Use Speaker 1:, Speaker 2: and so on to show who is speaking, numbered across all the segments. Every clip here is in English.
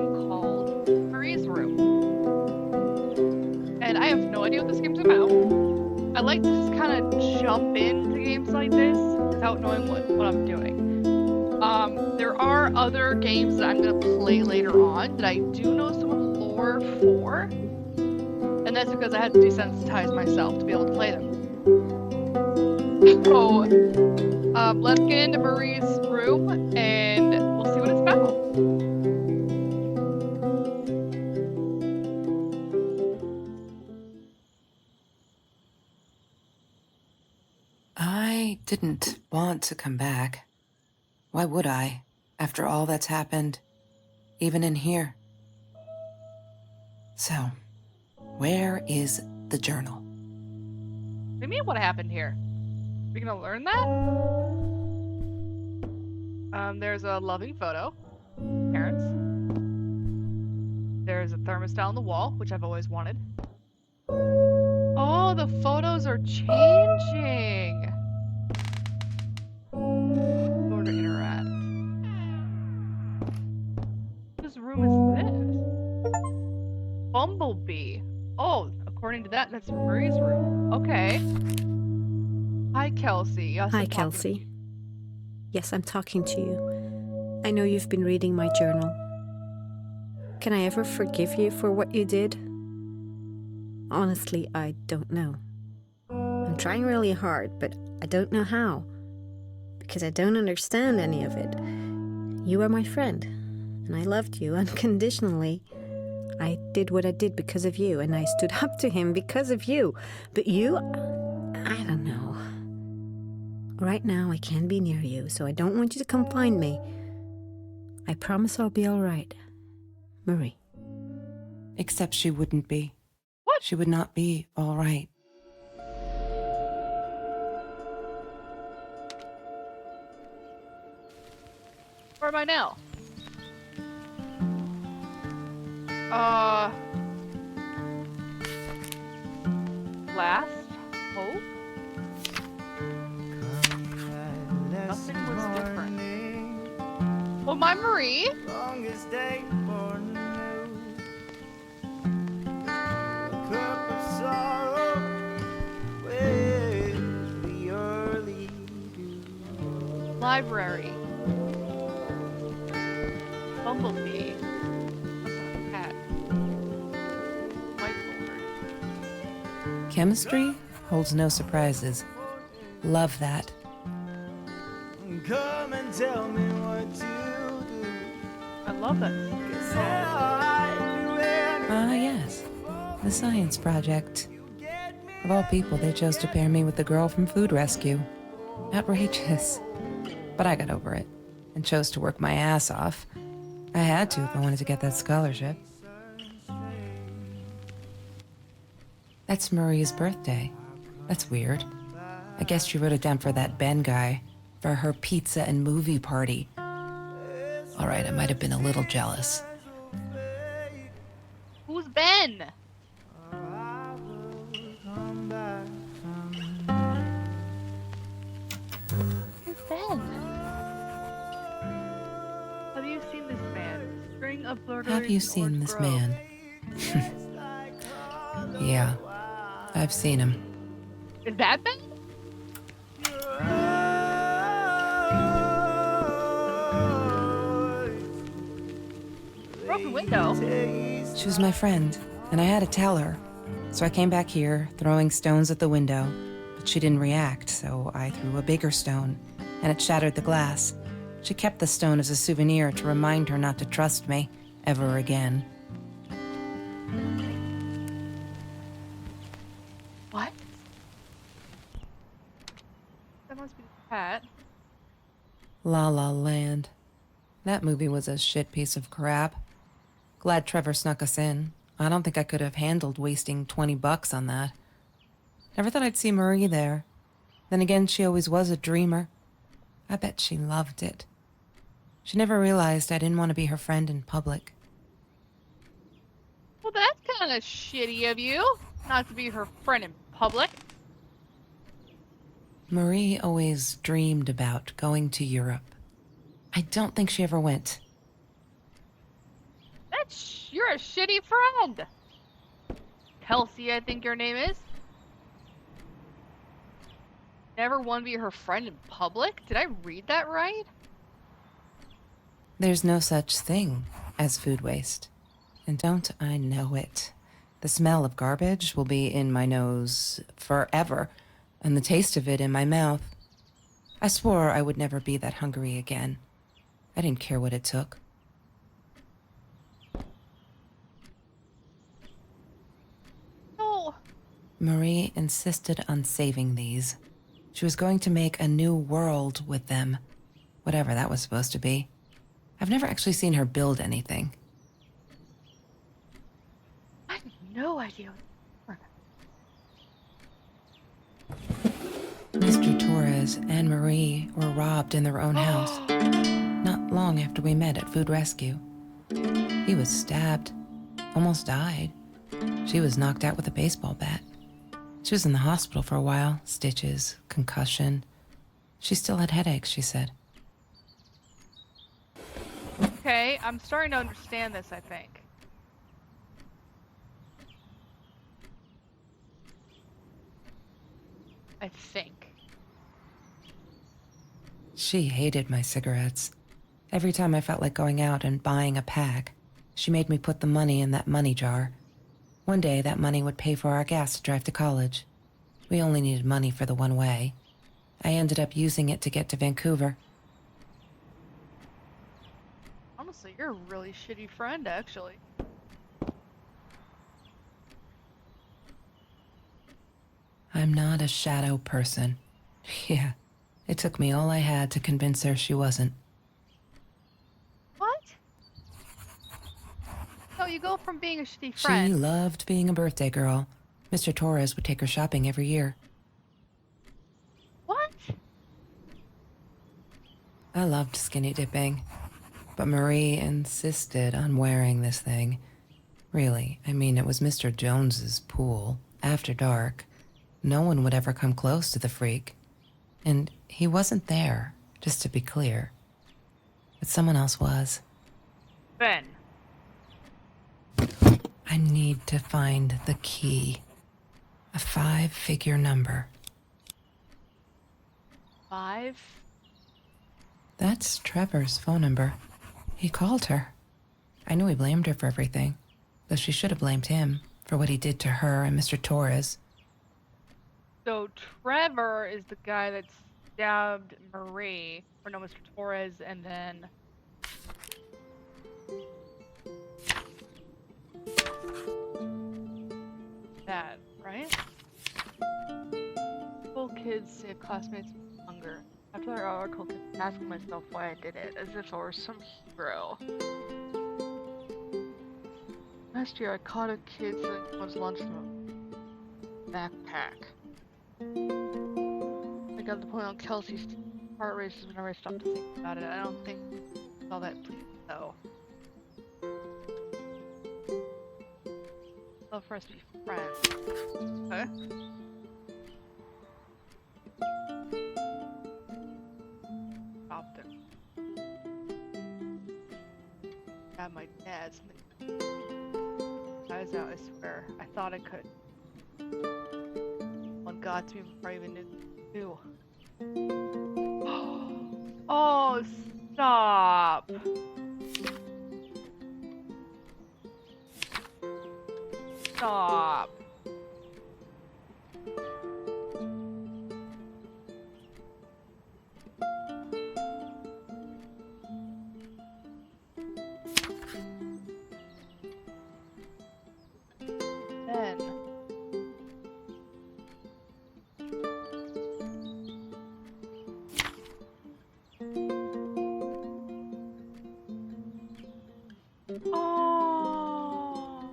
Speaker 1: game called Marie's Room. And I have no idea what this game's about. I like to just kind of jump into games like this without knowing what I'm doing. There are other games that I'm going to play later on that I do know some lore for. And that's because I had to desensitize myself to be able to play them. So, let's get into Marie's Room and we'll see what it's about.
Speaker 2: I didn't want to come back. Why would I, after all that's happened, even in here? So, where is the journal?
Speaker 1: What do you mean what happened here? We gonna learn that? There's a loving photo. Parents. There's a thermostat on the wall, which I've always wanted. Oh, the photos are changing. Or to interact. Whose room is this? Bumblebee. Oh, according to that's Marie's room. Okay. Hi, Kelsey. Yes,
Speaker 3: Hi,
Speaker 1: I'm talking to
Speaker 3: Kelsey.
Speaker 1: you.
Speaker 3: Yes, I'm talking to you. I know you've been reading my journal. Can I ever forgive you for what you did? Honestly, I don't know. I'm trying really hard, but I don't know how. Because I don't understand any of it. You are my friend, and I loved you unconditionally. I did what I did because of you, and I stood up to him because of you. But you, I don't know. Right now, I can't be near you, so I don't want you to come find me. I promise I'll be all right. Marie.
Speaker 2: Except she wouldn't be.
Speaker 1: What?
Speaker 2: She would not be all right.
Speaker 1: Where am I now? Last hope? Nothing was different. Oh, my Marie?
Speaker 4: Longest day for new. A cup of sorrow with the early dew.
Speaker 1: Library. Bumblebee. Cat. Whiteboard.
Speaker 2: Chemistry holds no surprises. Love that.
Speaker 4: Come and tell me what to do.
Speaker 1: I love that.
Speaker 4: Cause I'd do anything
Speaker 2: Ah, yes. The science project. Of all people, they chose to pair me with the girl from Food Rescue. Outrageous. But I got over it and chose to work my ass off. I had to if I wanted to get that scholarship. That's Marie's birthday. That's weird. I guess she wrote it down for that Ben guy, for her pizza and movie party. All right, I might have been a little jealous.
Speaker 1: Who's Ben?
Speaker 4: I will come back from
Speaker 1: Who's Ben? Have you seen this man? String of burglars.
Speaker 2: Have you
Speaker 1: in
Speaker 2: seen
Speaker 1: Orange
Speaker 2: this
Speaker 1: Grove.
Speaker 2: man? Yeah, I've seen him.
Speaker 1: Is that Ben? Broken window.
Speaker 2: She was my friend, and I had to tell her. So I came back here, throwing stones at the window, but she didn't react, so I threw a bigger stone, and it shattered the glass. She kept the stone as a souvenir to remind her not to trust me ever again.
Speaker 1: What? That must be the cat.
Speaker 2: La La Land. That movie was a shit piece of crap. Glad Trevor snuck us in. I don't think I could have handled wasting $20 on that. Never thought I'd see Marie there. Then again, she always was a dreamer. I bet she loved it. She never realized I didn't want to be her friend in public.
Speaker 1: Well, that's kind of shitty of you, not to be her friend in public.
Speaker 2: Marie always dreamed about going to Europe. I don't think she ever went.
Speaker 1: Bitch, you're a shitty friend. Kelsey, I think your name is. Never want to be her friend in public? Did I read that right?
Speaker 2: There's no such thing as food waste. And don't I know it? The smell of garbage will be in my nose forever, and the taste of it in my mouth. I swore I would never be that hungry again. I didn't care what it took.
Speaker 1: No.
Speaker 2: Marie insisted on saving these. She was going to make a new world with them, whatever that was supposed to be. I've never actually seen her build anything.
Speaker 1: I have no idea.
Speaker 2: Mr. Torres and Marie were robbed in their own house, not long after we met at Food Rescue. He was stabbed, almost died. She was knocked out with a baseball bat. She was in the hospital for a while, stitches, concussion. She still had headaches, she said.
Speaker 1: Okay, I'm starting to understand this, I think. I think.
Speaker 2: She hated my cigarettes. Every time I felt like going out and buying a pack, she made me put the money in that money jar. One day, that money would pay for our gas to drive to college. We only needed money for the one way. I ended up using it to get to Vancouver.
Speaker 1: Honestly, you're a really shitty friend, actually.
Speaker 2: I'm not a shadow person. Yeah, it took me all I had to convince her she wasn't.
Speaker 1: What? No, you go from being a shitty
Speaker 2: She
Speaker 1: friend.
Speaker 2: loved being a birthday girl. Mr. Torres would take her shopping every year.
Speaker 1: What?
Speaker 2: I loved skinny dipping, but Marie insisted on wearing this thing. Really, I mean, it was Mr. Jones's pool, after dark. No one would ever come close to the freak. And he wasn't there, just to be clear. But someone else was.
Speaker 1: Ben.
Speaker 2: I need to find the key. A 5-figure number.
Speaker 1: 5?
Speaker 2: That's Trevor's phone number. He called her. I knew he blamed her for everything, though she should have blamed him for what he did to her and Mr. Torres.
Speaker 1: So Trevor is the guy that stabbed Marie, or no, Mr. Torres, and then... that, right? Cool kids save classmates from hunger. After that article, I kept asking myself why I did it, as if I were some hero. Last year, I caught a kid stealing someone's lunch from a backpack. I got the point on Kelsey's heart races whenever I stopped to think about it. I don't think I saw that please, though. Love for us to be friends. Okay. Stopped it. Got my dad's. I was out, I swear. I thought I could. One got to me before I even knew. Oh, stop! Stop! Ben. Oh.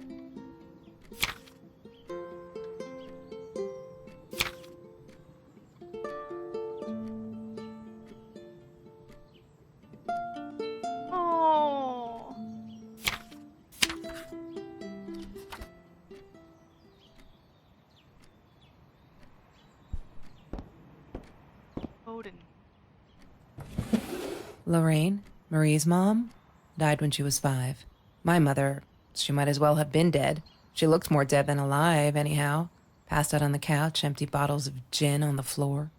Speaker 1: Oh. Odin.
Speaker 2: Lorraine, Marie's mom, died when she was 5. My mother, she might as well have been dead. She looked more dead than alive, anyhow. Passed out on the couch, empty bottles of gin on the floor.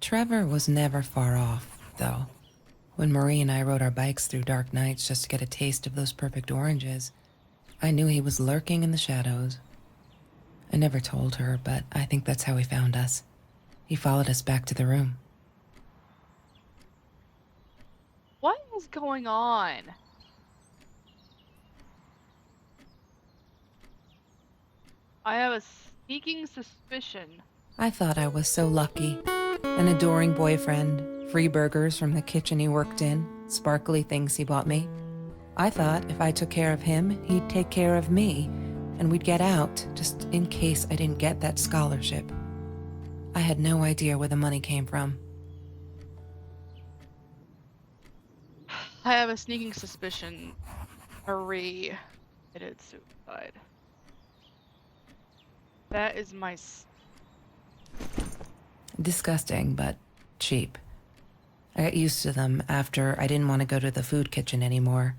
Speaker 2: Trevor was never far off, though. When Marie and I rode our bikes through dark nights just to get a taste of those perfect oranges, I knew he was lurking in the shadows. I never told her, but I think that's how he found us. He followed us back to the room.
Speaker 1: What is going on? I have a sneaking suspicion.
Speaker 2: I thought I was so lucky. An adoring boyfriend, free burgers from the kitchen he worked in, sparkly things he bought me. I thought if I took care of him, he'd take care of me, and we'd get out, just in case I didn't get that scholarship. I had no idea where the money came from.
Speaker 1: I have a sneaking suspicion Marie committed suicide. That is my...
Speaker 2: Disgusting, but cheap. I got used to them after I didn't want to go to the food kitchen anymore.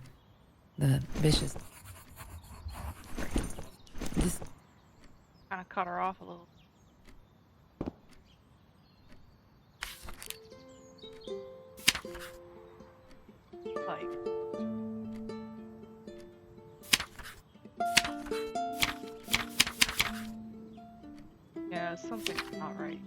Speaker 2: The vicious... This...
Speaker 1: kind of cut her off a little. Like... yeah, something's not right.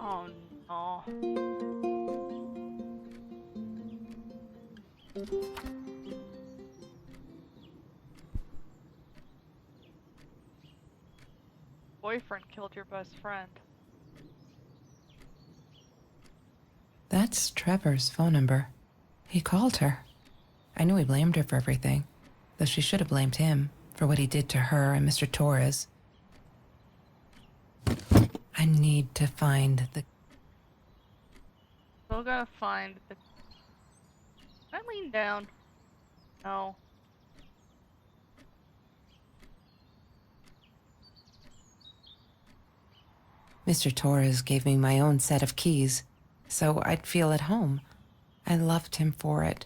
Speaker 1: Oh no. Boyfriend killed your best friend.
Speaker 2: That's Trevor's phone number. He called her. I knew he blamed her for everything, though she should have blamed him for what he did to her and Mr. Torres. I need to find the...
Speaker 1: Still gotta find the... Can I lean down? No.
Speaker 2: Mr. Torres gave me my own set of keys, so I'd feel at home. I loved him for it,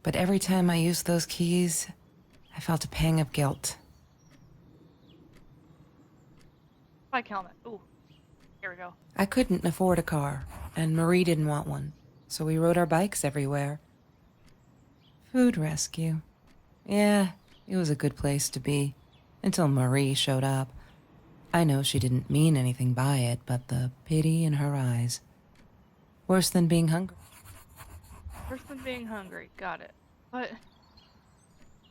Speaker 2: but every time I used those keys, I felt a pang of guilt.
Speaker 1: Bike helmet. Ooh. Here we go.
Speaker 2: I couldn't afford a car, and Marie didn't want one, so we rode our bikes everywhere. Food rescue. Yeah, it was a good place to be, until Marie showed up. I know she didn't mean anything by it, but the pity in her eyes. Worse than being hungry.
Speaker 1: Worse than being hungry. Got it. But...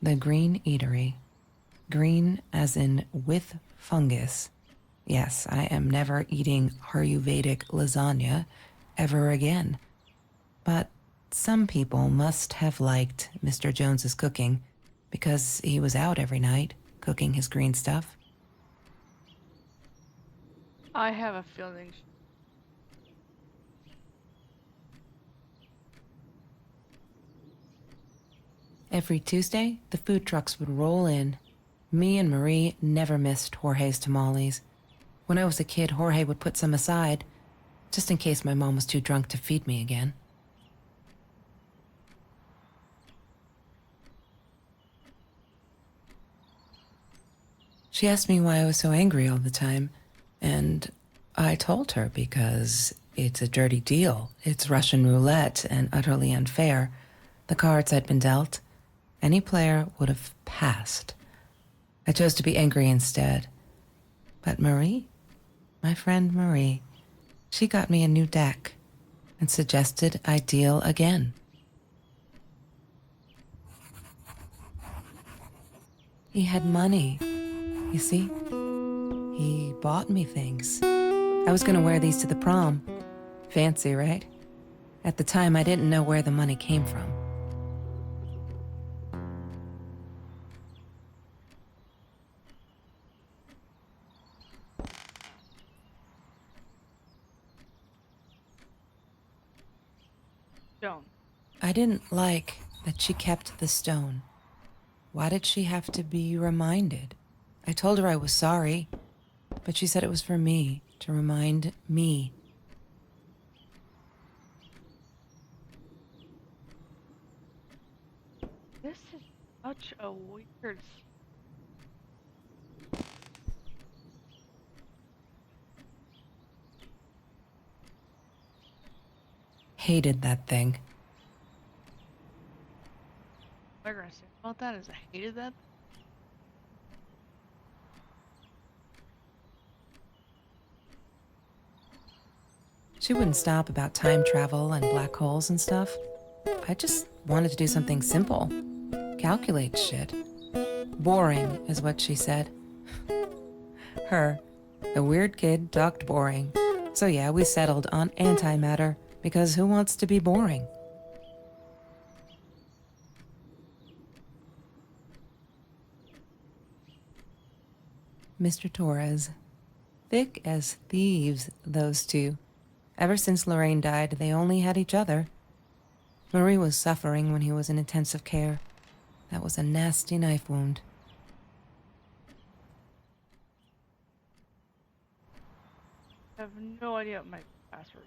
Speaker 2: The Green Eatery. Green as in with fungus. Yes, I am never eating Ayurvedic lasagna ever again. But some people must have liked Mr. Jones's cooking because he was out every night cooking his green stuff.
Speaker 1: I have a feeling...
Speaker 2: Every Tuesday, the food trucks would roll in. Me and Marie never missed Jorge's tamales. When I was a kid, Jorge would put some aside, just in case my mom was too drunk to feed me again. She asked me why I was so angry all the time, and I told her because it's a dirty deal. It's Russian roulette and utterly unfair. The cards I'd been dealt, any player would have passed. I chose to be angry instead. But Marie, my friend Marie, she got me a new deck and suggested I deal again. He had money, you see? He bought me things. I was gonna wear these to the prom. Fancy, right? At the time, I didn't know where the money came from.
Speaker 1: Don't.
Speaker 2: I didn't like that she kept the stone. Why did she have to be reminded? I told her I was sorry, but she said it was for me, to remind me.
Speaker 1: This is such a weird.
Speaker 2: Hated that thing.
Speaker 1: What I'm gonna say about that is I hated that.
Speaker 2: She wouldn't stop about time travel and black holes and stuff. I just wanted to do something simple. Calculate shit. Boring is what she said. Her, the weird kid, talked boring. So yeah, we settled on antimatter, because who wants to be boring? Mr. Torres. Thick as thieves, those two. Ever since Lorraine died, they only had each other. Marie was suffering when he was in intensive care. That was a nasty knife wound.
Speaker 1: I have no idea what my password.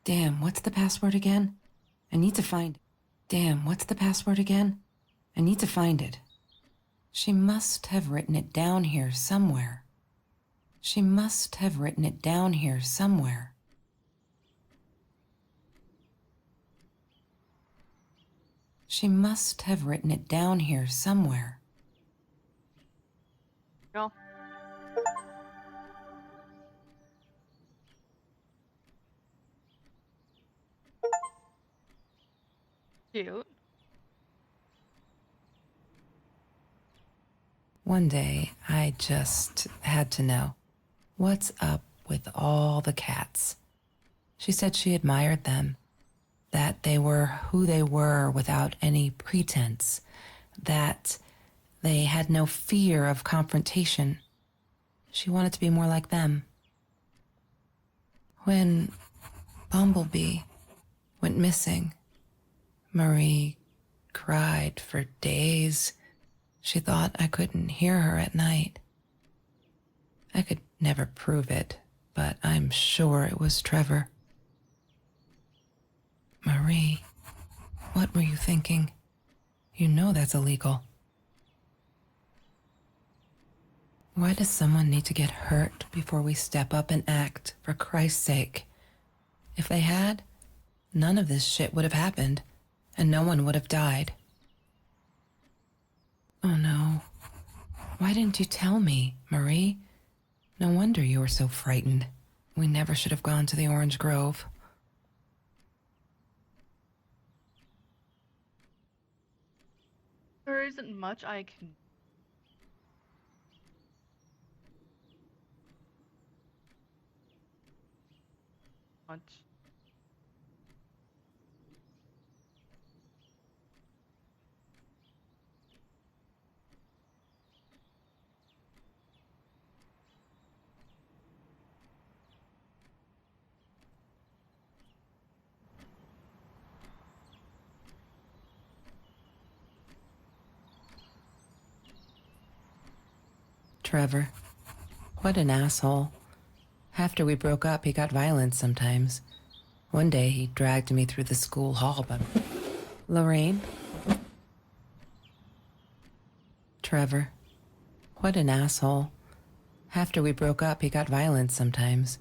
Speaker 2: Damn, what's the password again? I need to find it. Damn, what's the password again? I need to find it. She must have written it down here somewhere. She must have written it down here somewhere. She must have written it down here somewhere.
Speaker 1: Go. Cute.
Speaker 2: One day, I just had to know. What's up with all the cats? She said she admired them. That they were who they were without any pretense. That they had no fear of confrontation. She wanted to be more like them. When Bumblebee went missing, Marie cried for days. She thought I couldn't hear her at night. I could never prove it, but I'm sure it was Trevor. Marie, what were you thinking? You know that's illegal. Why does someone need to get hurt before we step up and act, for Christ's sake? If they had, none of this shit would have happened, and no one would have died. Oh no. Why didn't you tell me, Marie? No wonder you were so frightened. We never should have gone to the Orange Grove.
Speaker 1: There isn't much I can. Much.
Speaker 2: Trevor. What an asshole. After we broke up, he got violent sometimes. One day, he dragged me through the school hall, but... Lorraine? Trevor. What an asshole. After we broke up, he got violent sometimes.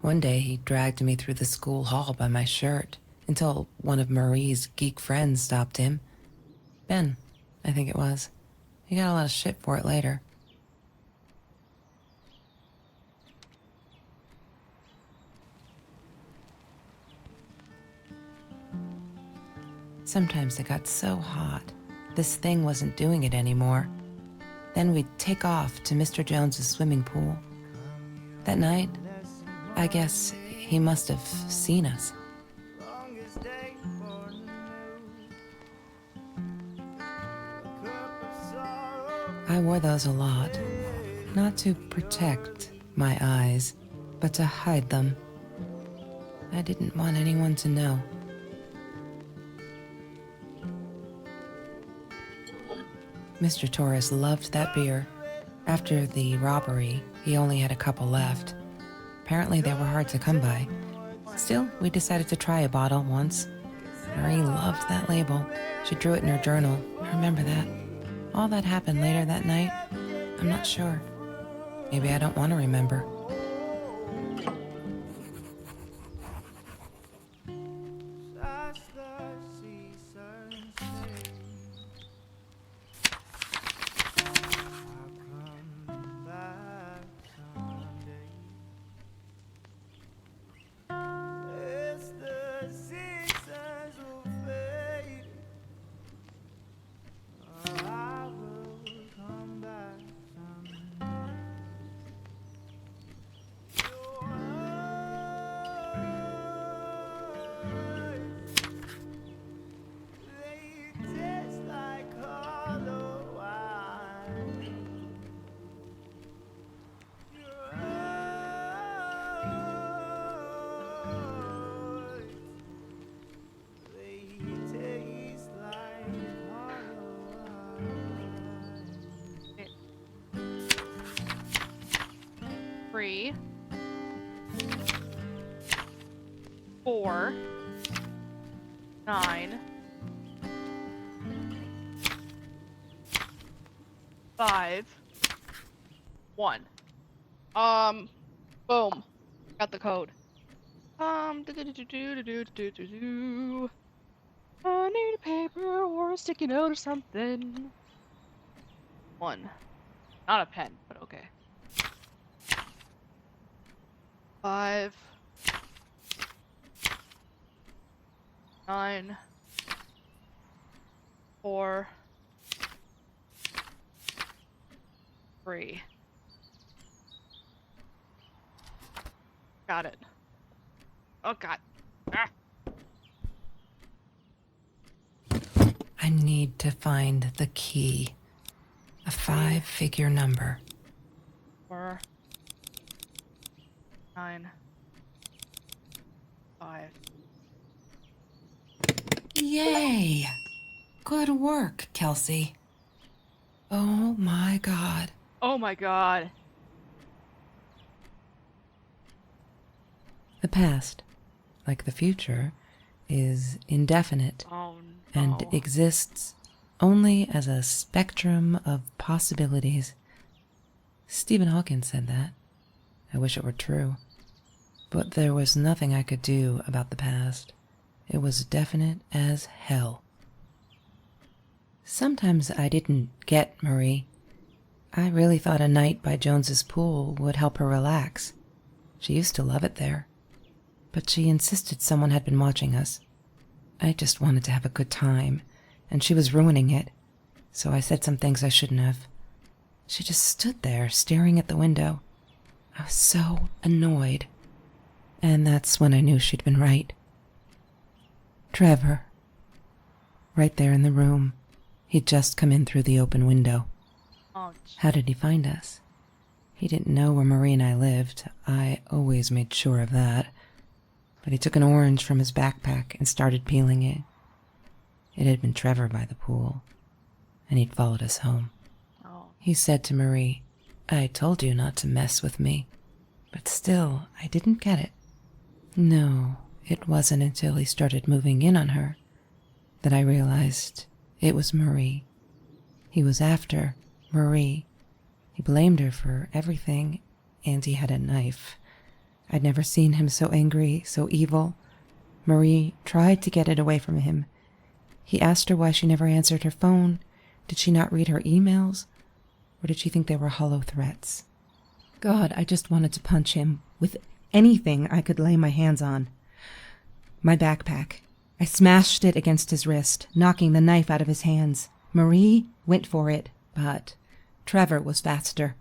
Speaker 2: One day he dragged me through the school hall by my shirt until one of Marie's geek friends stopped him. Ben, I think it was. He got a lot of shit for it later. Sometimes it got so hot, this thing wasn't doing it anymore. Then we'd take off to Mr. Jones's swimming pool. That night, I guess he must have seen us.
Speaker 4: Longest day for the news. A cup of sorrow.
Speaker 2: I wore those a lot, not to protect my eyes, but to hide them. I didn't want anyone to know. Mr. Torres loved that beer. After the robbery, he only had a couple left. Apparently they were hard to come by. Still, we decided to try a bottle once. Marie loved that label. She drew it in her journal. I remember that. All that happened later that night, I'm not sure. Maybe I don't want to remember.
Speaker 4: As the seasons change, I'll come back someday. As the seasons will fade, I will come back someday. Your eyes, they taste like hollow wine. Your eyes, they taste like hollow wine.
Speaker 1: 3, 4, 9, 5, 1. Boom. Got the code. Do-do-do-do-do-do-do-do-do. I need a paper or a sticky note or something. 1. Not a pen, but okay. 5, 9, 4, 3. Got it. Oh god. Ah.
Speaker 2: I need to find the key. A 5-figure number.
Speaker 1: 4, 9, 5.
Speaker 2: Yay! Good work, Kelsey. Oh my god.
Speaker 1: Oh my god.
Speaker 2: The past, like the future, is indefinite
Speaker 1: Oh no.
Speaker 2: and exists only as a spectrum of possibilities. Stephen Hawking said that. I wish it were true. But there was nothing I could do about the past. It was definite as hell. Sometimes I didn't get Marie. I really thought a night by Jones's pool would help her relax. She used to love it there. But she insisted someone had been watching us. I just wanted to have a good time, and she was ruining it, so I said some things I shouldn't have. She just stood there, staring at the window. I was so annoyed. And that's when I knew she'd been right. Trevor. Right there in the room. He'd just come in through the open window.
Speaker 1: Oh,
Speaker 2: How did he find us? He didn't know where Marie and I lived. I always made sure of that. But he took an orange from his backpack and started peeling it. It had been Trevor by the pool, and he'd followed us home.
Speaker 1: oh.
Speaker 2: He said to Marie, "I told you not to mess with me." But still, I didn't get it. No, it wasn't until he started moving in on her that I realized it was Marie. He was after Marie. He blamed her for everything, and he had a knife. I'd never seen him so angry, so evil. Marie tried to get it away from him. He asked her why she never answered her phone. Did she not read her emails? Or did she think they were hollow threats? God, I just wanted to punch him with anything I could lay my hands on. My backpack. I smashed it against his wrist, knocking the knife out of his hands. Marie went for it, but Trevor was faster.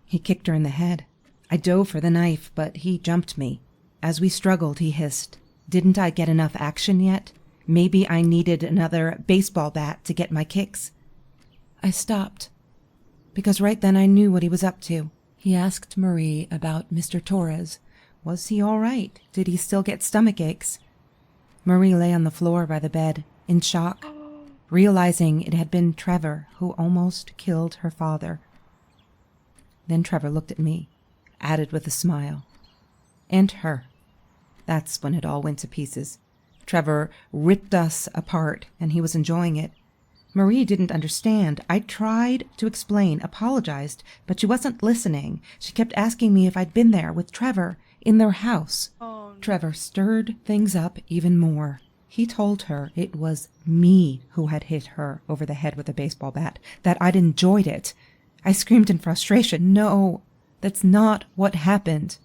Speaker 2: He kicked her in the head. I dove for the knife, but he jumped me. As we struggled, he hissed, "Didn't I get enough action yet? Maybe I needed another baseball bat to get my kicks." I stopped, because right then I knew what he was up to. He asked Marie about Mr. Torres. Was he all right? Did he still get stomach aches? Marie lay on the floor by the bed, in shock, realizing it had been Trevor who almost killed her father. Then Trevor looked at me, added with a smile. And her. That's when it all went to pieces. Trevor ripped us apart, and he was enjoying it. Marie didn't understand. I tried to explain, apologized, but she wasn't listening. She kept asking me if I'd been there with Trevor, in their house.
Speaker 1: Oh, no.
Speaker 2: Trevor stirred things up even more. He told her it was me who had hit her over the head with a baseball bat, that I'd enjoyed it. I screamed in frustration, "No, that's not what happened."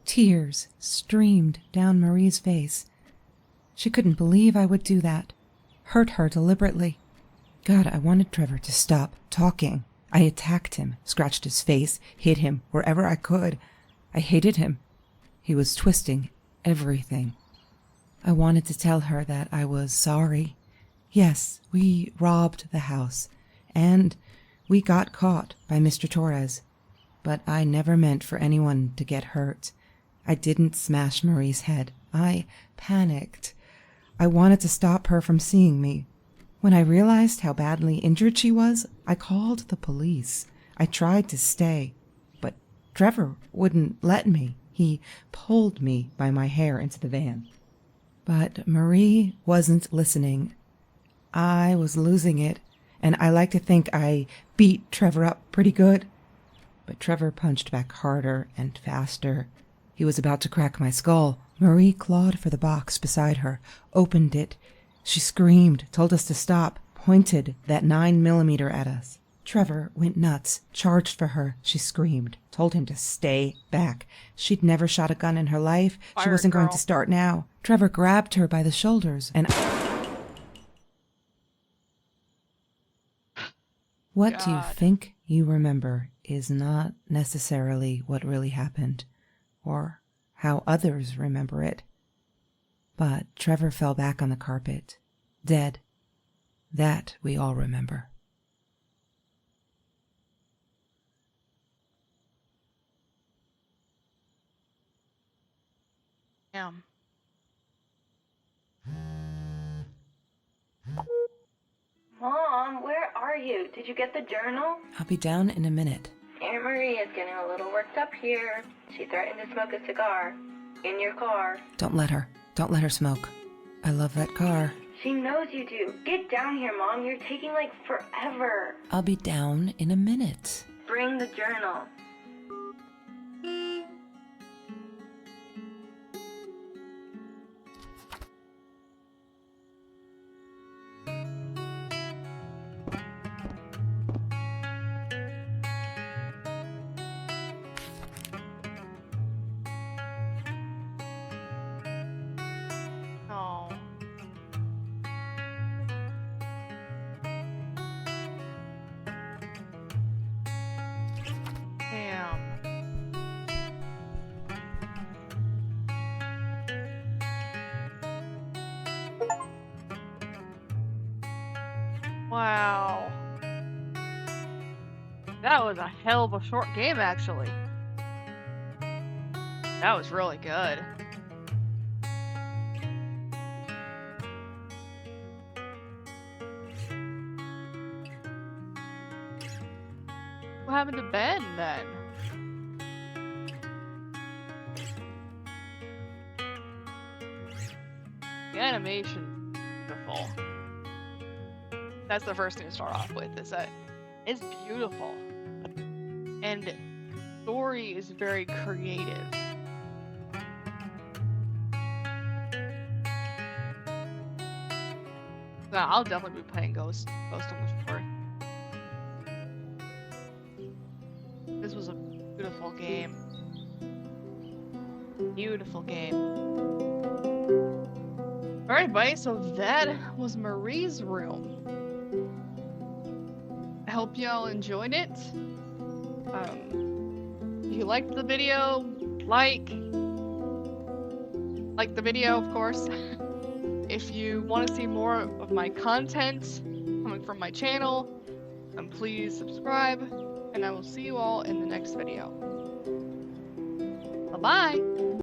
Speaker 2: Tears streamed down Marie's face. She couldn't believe I would do that, hurt her deliberately. God, I wanted Trevor to stop talking. I attacked him, scratched his face, hit him wherever I could. I hated him. He was twisting everything. I wanted to tell her that I was sorry. Yes, we robbed the house, and we got caught by Mr. Torres. But I never meant for anyone to get hurt. I didn't smash Marie's head. I panicked. I wanted to stop her from seeing me. When I realized how badly injured she was, I called the police. I tried to stay, but Trevor wouldn't let me. He pulled me by my hair into the van. But Marie wasn't listening. I was losing it, and I like to think I beat Trevor up pretty good. But Trevor punched back harder and faster. He was about to crack my skull. Marie clawed for the box beside her, opened it. She screamed, told us to stop, pointed that 9mm at us. Trevor went nuts, charged for her. She screamed, told him to stay back. She'd never shot a gun in her life. She
Speaker 1: Fire
Speaker 2: wasn't going
Speaker 1: girl.
Speaker 2: to start now. Trevor grabbed her by the shoulders and... What you
Speaker 1: God.
Speaker 2: think you remember is not necessarily what really happened, or how others remember it. But Trevor fell back on the carpet, dead. That we all remember.
Speaker 1: Damn.
Speaker 5: Mom, where are you? Did you get the journal?
Speaker 2: I'll be down in a minute.
Speaker 5: Aunt Marie is getting a little worked up here. She threatened to smoke a cigar. In your car.
Speaker 2: Don't let her. Don't let her smoke. I love that car.
Speaker 5: She knows you do. Get down here, Mom. You're taking like forever.
Speaker 2: I'll be down in a minute.
Speaker 5: Bring the journal.
Speaker 1: Oh. Damn. Wow. That was a hell of a short game, actually. That was really good. What happened to Ben then? The animation, beautiful. That's the first thing to start off with. Is that it's beautiful, and story is very creative. No, I'll definitely be playing Ghost on the Shore. This was a beautiful game. Beautiful game. Alright, buddy, so that was Marie's room. I hope y'all enjoyed it. If you liked the video, like the video, of course. If you want to see more of my content coming from my channel, then please subscribe, and I will see you all in the next video. Bye-bye!